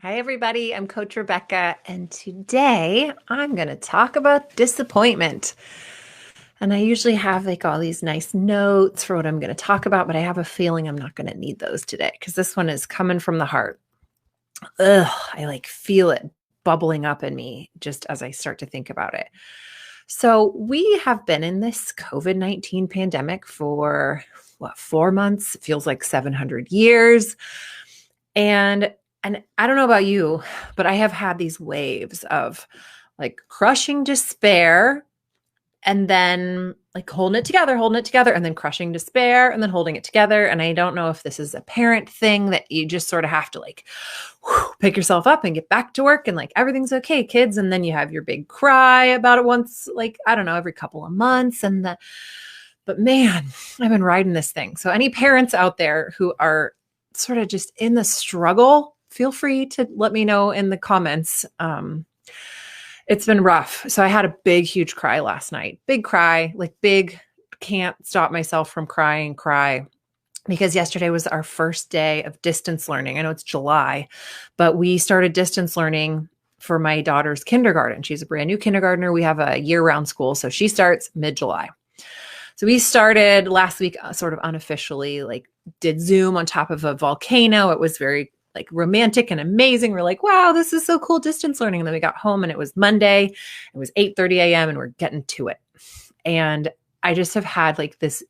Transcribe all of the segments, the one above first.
Hi, everybody. I'm Coach Rebecca, and today I'm going to talk about disappointment. And I usually have like all these nice notes for what I'm going to talk about, but I have a feeling I'm not going to need those today because this one is coming from the heart. Ugh, I like feel it bubbling up in me just as I start to think about it. So, we have been in this COVID-19 pandemic for 4 months? It feels like 700 years. And and I don't know about you, but I have had these waves of like crushing despair and then like holding it together, and then crushing despair and then holding it together. And I don't know if this is a parent thing that you just sort of have to like pick yourself up and get back to work and like everything's okay, kids. And then you have your big cry about it once, like, I don't know, every couple of months. But man, I've been riding this thing. So any parents out there who are sort of just in the struggle, feel free to let me know in the comments. It's been rough. So I had a big, huge cry last night. Big cry, like big, can't stop myself from cry because yesterday was our first day of distance learning. I know it's July, but we started distance learning for my daughter's kindergarten. She's a brand new kindergartner. We have a year-round school, so she starts mid-July. So we started last week sort of unofficially, like did Zoom on top of a volcano. It was very like romantic and amazing. We're like, wow, this is so cool, distance learning. And then we got home and it was Monday. It was 8:30 a.m. and we're getting to it. And I just have had like this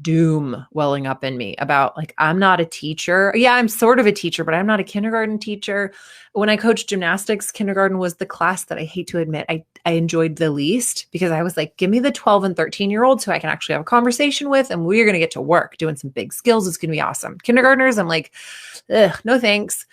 doom welling up in me about like, I'm not a teacher. Yeah, I'm sort of a teacher, but I'm not a kindergarten teacher. When I coached gymnastics, kindergarten was the class that I hate to admit I enjoyed the least because I was like, give me the 12 and 13-year-olds who I can actually have a conversation with, and we're going to get to work doing some big skills. It's going to be awesome. Kindergartners, I'm like, ugh, no thanks.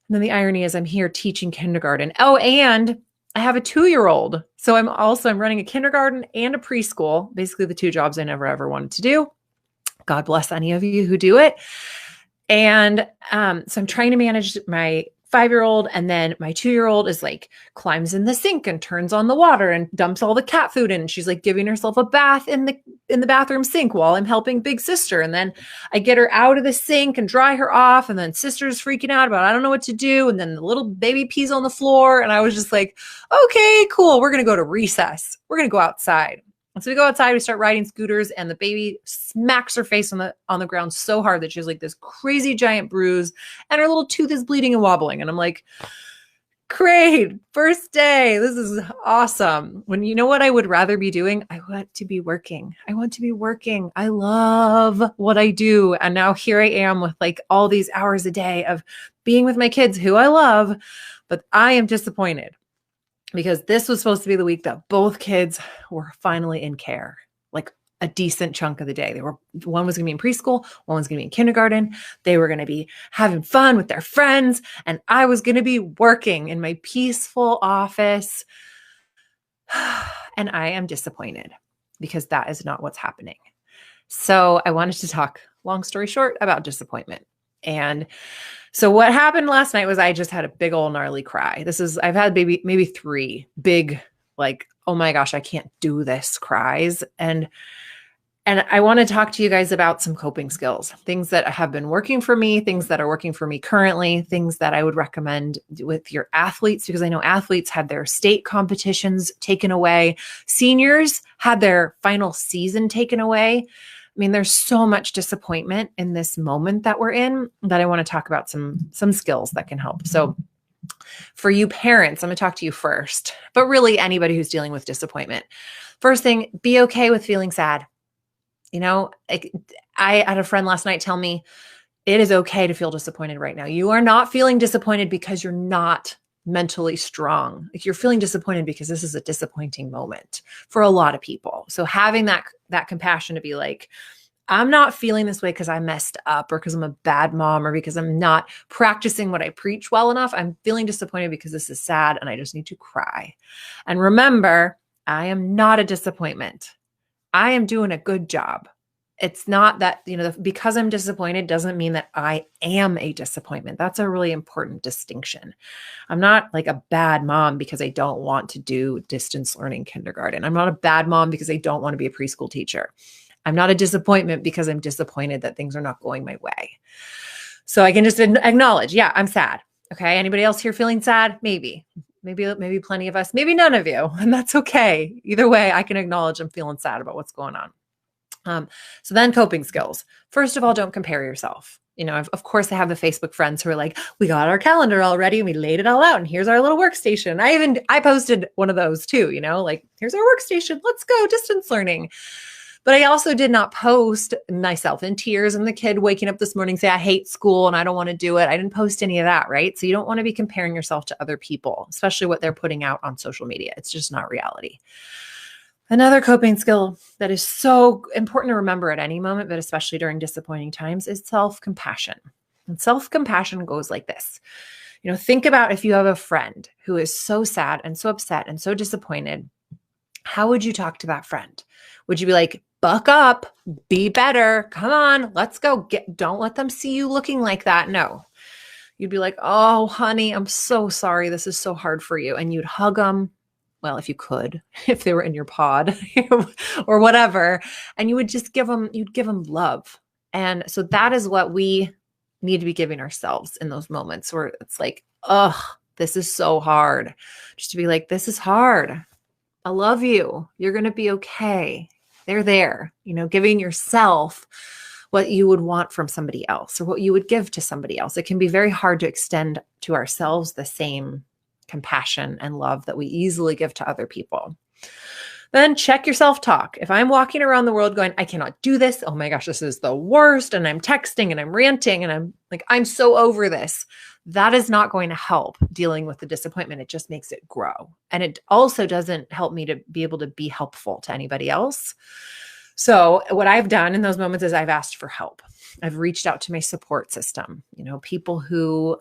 And then the irony is I'm here teaching kindergarten. Oh, and I have a 2-year-old. So I'm running a kindergarten and a preschool, basically the two jobs I never ever wanted to do. God bless any of you who do it. And so I'm trying to manage my 5-year-old, and then my 2-year-old is like climbs in the sink and turns on the water and dumps all the cat food in. And she's like giving herself a bath in the bathroom sink while I'm helping big sister. And then I get her out of the sink and dry her off. And then sister's freaking out about, I don't know what to do. And then the little baby pees on the floor. And I was just like, okay, cool. We're going to go to recess. We're going to go outside. And so we go outside, we start riding scooters, and the baby smacks her face on the ground so hard that she has like this crazy giant bruise, and her little tooth is bleeding and wobbling. And I'm like, great, first day. This is awesome. When you know what I would rather be doing? I want to be working. I love what I do. And now here I am with like all these hours a day of being with my kids who I love, but I am disappointed. Because this was supposed to be the week that both kids were finally in care, like a decent chunk of the day. One was going to be in preschool, one was going to be in kindergarten. They were going to be having fun with their friends, and I was going to be working in my peaceful office. And I am disappointed because that is not what's happening. So I wanted to talk, long story short, about disappointment. And so what happened last night was I just had a big old gnarly cry. I've had maybe 3 big, like, oh my gosh, I can't do this cries. And I want to talk to you guys about some coping skills, things that have been working for me, things that are working for me currently, things that I would recommend with your athletes, because I know athletes had their state competitions taken away. Seniors had their final season taken away. I mean, there's so much disappointment in this moment that we're in that I want to talk about some skills that can help. So for you parents, I'm going to talk to you first, but really anybody who's dealing with disappointment. First thing, be okay with feeling sad. You know, I had a friend last night tell me it is okay to feel disappointed right now. You are not feeling disappointed because you're not mentally strong. Like, you're feeling disappointed because this is a disappointing moment for a lot of people. So having that compassion to be like, I'm not feeling this way because I messed up or because I'm a bad mom or because I'm not practicing what I preach well enough. I'm feeling disappointed because this is sad and I just need to cry. And remember, I am not a disappointment. I am doing a good job. It's not that, because I'm disappointed doesn't mean that I am a disappointment. That's a really important distinction. I'm not like a bad mom because I don't want to do distance learning kindergarten. I'm not a bad mom because I don't want to be a preschool teacher. I'm not a disappointment because I'm disappointed that things are not going my way. So I can just acknowledge, yeah, I'm sad. Okay. Anybody else here feeling sad? Maybe plenty of us, maybe none of you. And that's okay. Either way, I can acknowledge I'm feeling sad about what's going on. So then coping skills. First of all, don't compare yourself. Of course, I have the Facebook friends who are like, we got our calendar already and we laid it all out. And here's our little workstation. I posted one of those too, like, here's our workstation. Let's go distance learning. But I also did not post myself in tears and the kid waking up this morning, say, I hate school and I don't want to do it. I didn't post any of that, right? So you don't want to be comparing yourself to other people, especially what they're putting out on social media. It's just not reality. Another coping skill that is so important to remember at any moment, but especially during disappointing times, is self-compassion. And self-compassion goes like this. Think about if you have a friend who is so sad and so upset and so disappointed. How would you talk to that friend? Would you be like, buck up, be better, come on, let's go. Don't let them see you looking like that. No. You'd be like, oh, honey, I'm so sorry. This is so hard for you. And you'd hug them. Well, if you could, if they were in your pod or whatever, and you would just you'd give them love. And so that is what we need to be giving ourselves in those moments where it's like, oh, this is so hard. Just to be like, this is hard. I love you. You're going to be okay. They're there, giving yourself what you would want from somebody else or what you would give to somebody else. It can be very hard to extend to ourselves the same compassion and love that we easily give to other people. Then check your self-talk. If I'm walking around the world going, I cannot do this. Oh my gosh, this is the worst. And I'm texting and I'm ranting and I'm like, I'm so over this. That is not going to help dealing with the disappointment. It just makes it grow. And it also doesn't help me to be able to be helpful to anybody else. So what I've done in those moments is I've asked for help. I've reached out to my support system, people who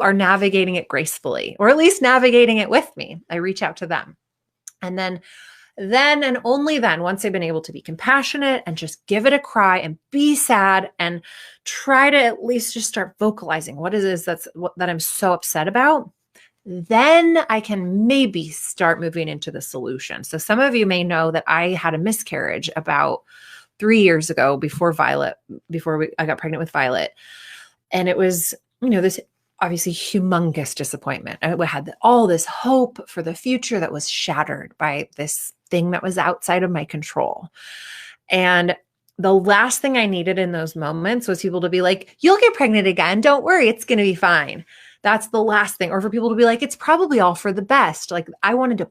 are navigating it gracefully, or at least navigating it with me. I reach out to them. And then and only then, once I've been able to be compassionate and just give it a cry and be sad and try to at least just start vocalizing what it is that I'm so upset about, then I can maybe start moving into the solution. So some of you may know that I had a miscarriage about 3 years ago before I got pregnant with Violet. And it was, this obviously humongous disappointment. I had all this hope for the future that was shattered by this thing that was outside of my control. And the last thing I needed in those moments was people to be like, you'll get pregnant again. Don't worry. It's going to be fine. That's the last thing. Or for people to be like, it's probably all for the best. Like, I wanted to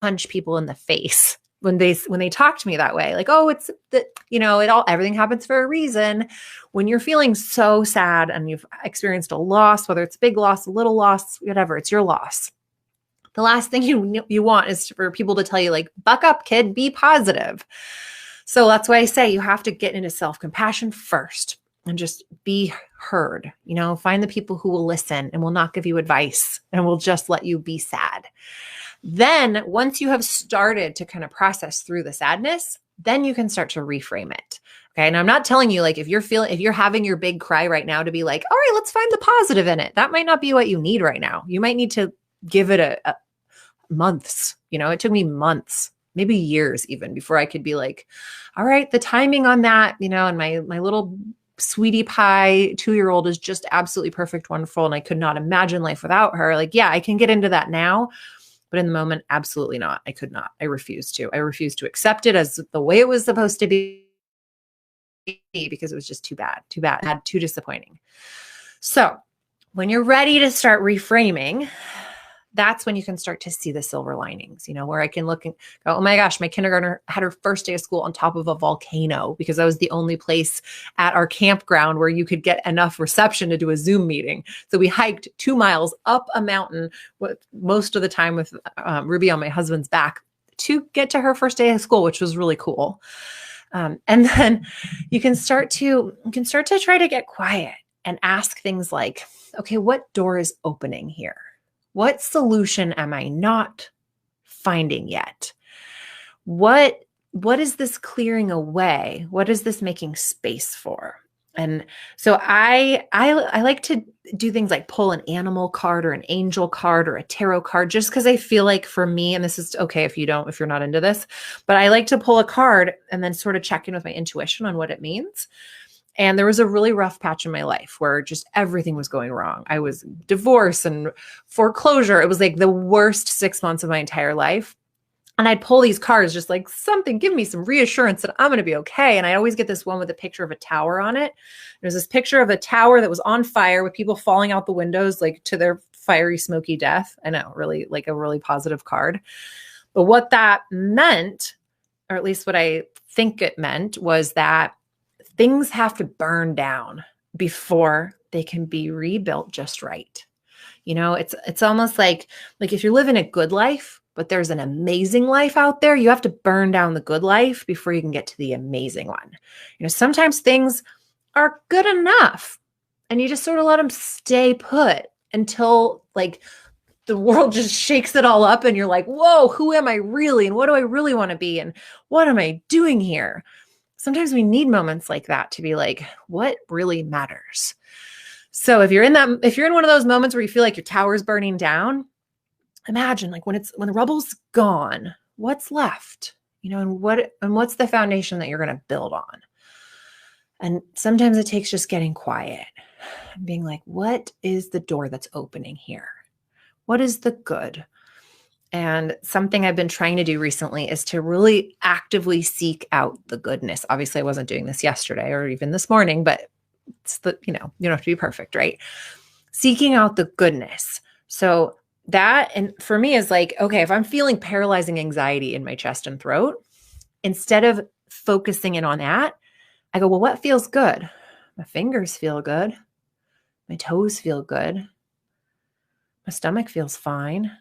punch people in the face when they talk to me that way. Like, oh, it's that, everything happens for a reason. When you're feeling so sad and you've experienced a loss, whether it's a big loss, a little loss, whatever, it's your loss. The last thing you want is for people to tell you, like, buck up, kid, be positive. So that's why I say you have to get into self-compassion first and just be heard. Find the people who will listen and will not give you advice and will just let you be sad. Then once you have started to kind of process through the sadness, then you can start to reframe it. Okay. And I'm not telling you, like, if you're having your big cry right now, to be like, all right, let's find the positive in it. That might not be what you need right now. You might need to give it a months. It took me months, maybe years even, before I could be like, all right, the timing on that, and my little sweetie pie 2-year-old is just absolutely perfect, wonderful. And I could not imagine life without her. Like, yeah, I can get into that now. But in the moment, absolutely not. I could not. I refused to. I refused to accept it as the way it was supposed to be, because it was just too bad, too disappointing. So when you're ready to start reframing, that's when you can start to see the silver linings, where I can look and go, oh my gosh, my kindergartner had her first day of school on top of a volcano, because that was the only place at our campground where you could get enough reception to do a Zoom meeting. So we hiked 2 miles up a mountain, most of the time with Ruby on my husband's back, to get to her first day of school, which was really cool. And then you can start to try to get quiet and ask things like, okay, what door is opening here? What solution am I not finding yet? What is this clearing away? What is this making space for? And so I like to do things like pull an animal card or an angel card or a tarot card, just because I feel like, for me, and this is okay if you're not into this, but I like to pull a card and then sort of check in with my intuition on what it means. And there was a really rough patch in my life where just everything was going wrong. I was divorced and foreclosure. It was like the worst 6 months of my entire life. And I'd pull these cards, just like something, give me some reassurance that I'm going to be okay. And I always get this one with a picture of a tower on it. There's this picture of a tower that was on fire with people falling out the windows, like to their fiery, smoky death. I know, really, like a really positive card. But what that meant, or at least what I think it meant, was that things have to burn down before they can be rebuilt just right. You know, it's almost like if you're living a good life, but there's an amazing life out there, you have to burn down the good life before you can get to the amazing one. You know, sometimes things are good enough and you just sort of let them stay put until like the world just shakes it all up and you're like, whoa, who am I really? And what do I really want to be? And what am I doing here? Sometimes we need moments like that to be like, what really matters? So if you're in one of those moments where you feel like your tower's burning down, imagine like when the rubble's gone, what's left, you know, and what's the foundation that you're going to build on? And sometimes it takes just getting quiet and being like, what is the door that's opening here? What is the good? And something I've been trying to do recently is to really actively seek out the goodness. Obviously, I wasn't doing this yesterday or even this morning, but it's you don't have to be perfect, right? Seeking out the goodness. So that, and for me, is like, okay, if I'm feeling paralyzing anxiety in my chest and throat, instead of focusing in on that, I go, well, what feels good? My fingers feel good. My toes feel good. My stomach feels fine.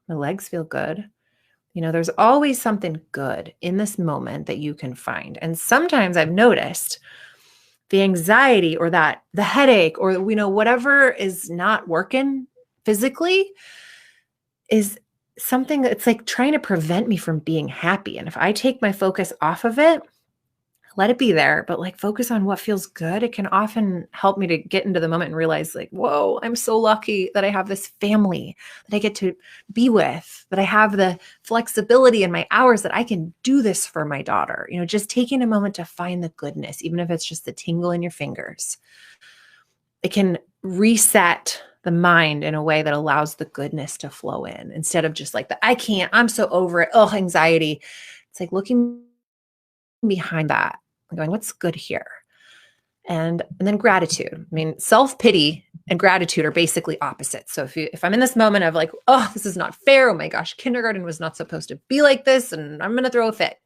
My legs feel good. You know, there's always something good in this moment that you can find. And sometimes I've noticed the anxiety or the headache or, you know, whatever is not working physically is something that's like trying to prevent me from being happy. And if I take my focus off of it, let it be there, but like focus on what feels good, it can often help me to get into the moment and realize like, whoa, I'm so lucky that I have this family that I get to be with, that I have the flexibility in my hours that I can do this for my daughter. You know, just taking a moment to find the goodness, even if it's just the tingle in your fingers, it can reset the mind in a way that allows the goodness to flow in instead of just like I'm so over it. Oh, anxiety. It's like looking behind that and going, what's good here? And then gratitude. I mean, self-pity and gratitude are basically opposites. So if I'm in this moment of like, oh, this is not fair. Oh my gosh, kindergarten was not supposed to be like this, and I'm going to throw a fit.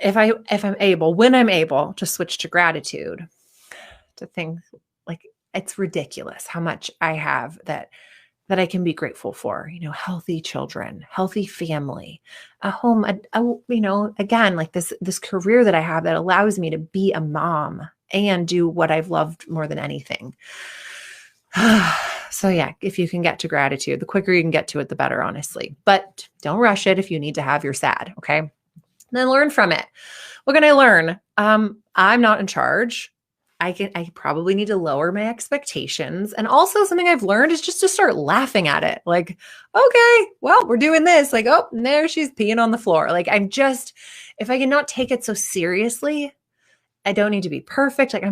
When I'm able to switch to gratitude, to think like, it's ridiculous how much I have that I can be grateful for, you know, healthy children, healthy family, a home, you know, again, like this career that I have that allows me to be a mom and do what I've loved more than anything. So yeah, if you can get to gratitude, the quicker you can get to it, the better, honestly, but don't rush it if you need to have your sad. Okay. And then learn from it. What can I learn? I'm not in charge. I probably need to lower my expectations. And also something I've learned is just to start laughing at it. Like, okay, well, we're doing this. Like, oh, and there she's peeing on the floor. Like, if I cannot take it so seriously, I don't need to be perfect. Like I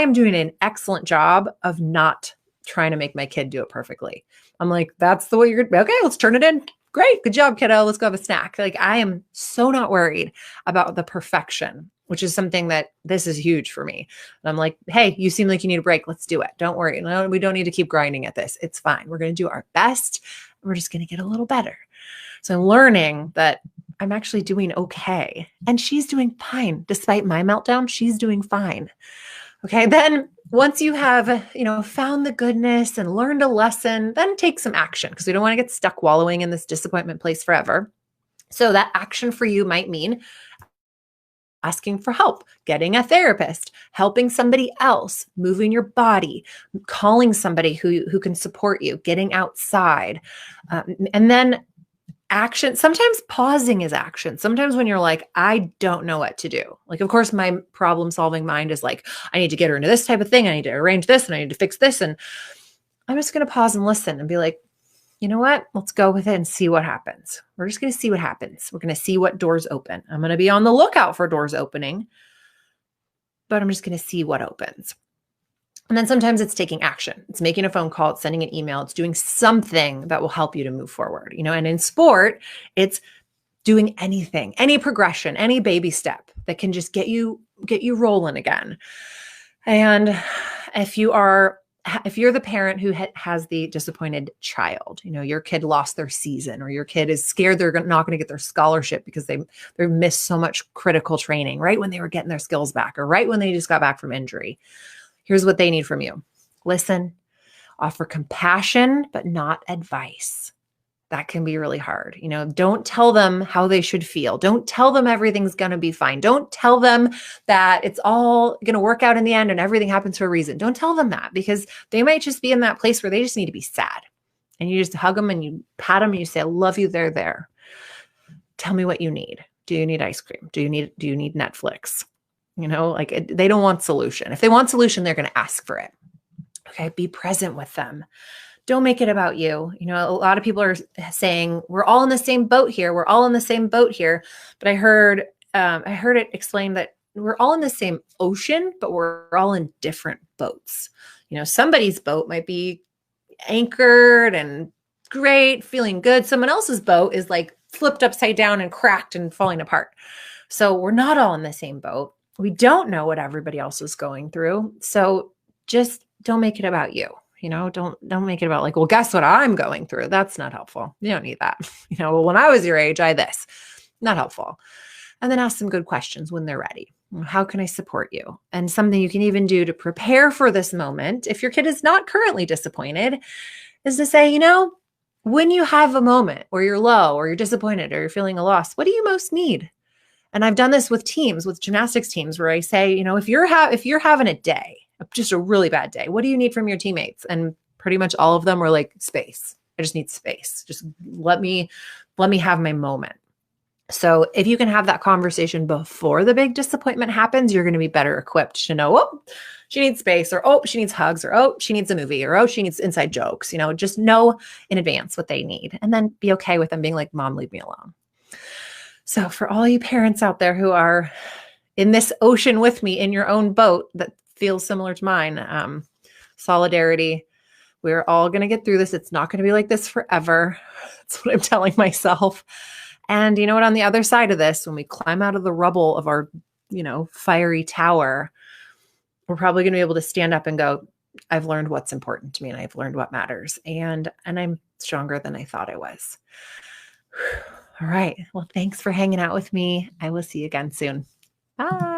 am doing an excellent job of not trying to make my kid do it perfectly. I'm like, that's the way you're going to, okay, let's turn it in. Great. Good job, kiddo. Let's go have a snack. Like I am so not worried about the perfection, which is something that this is huge for me. And I'm like, hey, you seem like you need a break. Let's do it. Don't worry. No, we don't need to keep grinding at this. It's fine. We're going to do our best. We're just going to get a little better. So I'm learning that I'm actually doing okay. And she's doing fine. Despite my meltdown, she's doing fine. Okay. Then once you have, you know, found the goodness and learned a lesson, then take some action because we don't want to get stuck wallowing in this disappointment place forever. So that action for you might mean asking for help, getting a therapist, helping somebody else, moving your body, calling somebody who can support you, getting outside. And then action. Sometimes pausing is action. Sometimes when you're like, I don't know what to do. Like, of course, my problem solving mind is like, I need to get her into this type of thing. I need to arrange this and I need to fix this. And I'm just going to pause and listen and be like, you know what? Let's go with it and see what happens. We're just going to see what happens. We're going to see what doors open. I'm going to be on the lookout for doors opening. but I'm just going to see what opens. And then sometimes it's taking action. It's making a phone call, it's sending an email, it's doing something that will help you to move forward. And in sport, it's doing anything, any progression, any baby step that can just get you rolling again. And if you're the parent who has the disappointed child, your kid lost their season, or your kid is scared they're not going to get their scholarship because they missed so much critical training right when they were getting their skills back, or right when they just got back from injury. Here's what they need from you. Listen, offer compassion, but not advice. That can be really hard. Don't tell them how they should feel. Don't tell them everything's going to be fine. Don't tell them that it's all going to work out in the end and everything happens for a reason. Don't tell them that, because they might just be in that place where they just need to be sad. And you just hug them and you pat them and you say, I love you. They're there. Tell me what you need. Do you need ice cream? Do you need Netflix? They don't want solution. If they want solution, they're going to ask for it. Okay. Be present with them. Don't make it about you. A lot of people are saying we're all in the same boat here. We're all in the same boat here. But I heard it explained that we're all in the same ocean, but we're all in different boats. Somebody's boat might be anchored and great, feeling good. Someone else's boat is like flipped upside down and cracked and falling apart. So we're not all in the same boat. We don't know what everybody else is going through. So just don't make it about you. Don't make it about like, well, guess what I'm going through. That's not helpful. You don't need that. Well, when I was your age, this. Not helpful. And then ask some good questions when they're ready. How can I support you? And something you can even do to prepare for this moment, if your kid is not currently disappointed, is to say, when you have a moment where you're low or you're disappointed or you're feeling a loss, what do you most need? And I've done this with teams, with gymnastics teams, where I say, if you're having a day, just a really bad day, what do you need from your teammates? And pretty much all of them were like, space. I just need space. Just let me have my moment. So if you can have that conversation before the big disappointment happens, you're going to be better equipped to know, oh, she needs space, or, oh, she needs hugs, or, oh, she needs a movie, or, oh, she needs inside jokes. Just know in advance what they need, and then be okay with them being like, Mom, leave me alone. So for all you parents out there who are in this ocean with me, in your own boat that feels similar to mine, solidarity. We're all going to get through this. It's not going to be like this forever. That's what I'm telling myself. And you know what? On the other side of this, when we climb out of the rubble of our, fiery tower, we're probably going to be able to stand up and go, I've learned what's important to me, and I've learned what matters. And I'm stronger than I thought I was. All right. Well, thanks for hanging out with me. I will see you again soon. Bye.